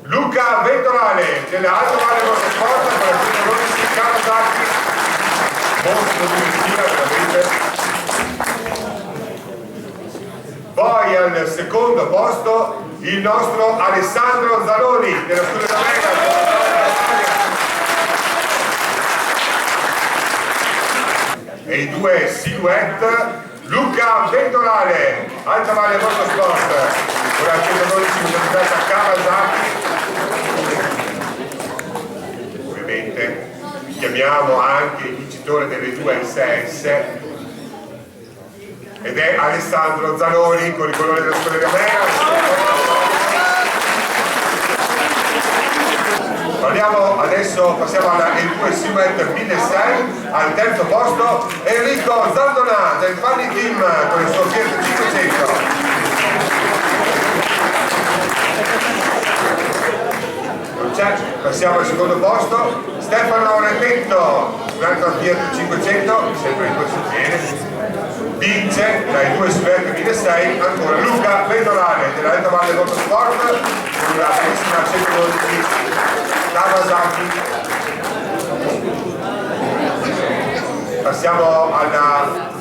Luca Venturale dell'Alto Valle Motorsport con la protagonista Kawasaki, mostro di Messina veramente. Poi al secondo posto il nostro Alessandro Zaloni della Scuola da Mega. E i due silhouette Luca Venturale, Alta Valle Motorsport con la 112 motorizzata Kawasaki. Ovviamente chiamiamo anche il vincitore delle due SS ed è Alessandro Zaloni con i colori della Scuola di Adesso passiamo alla L2 Silhouette 1600. Al terzo posto Enrico Zaldonà del Fanny Team con il suo Fiat 500. Passiamo al secondo posto Stefano Repetto, un altro Fiat 500, sempre in questo genere. Vince dai due Silhouette 1600 ancora Luca Venturale dell'Alta Valle Motorsport con la bellissima 112 Kawasaki. Passiamo alla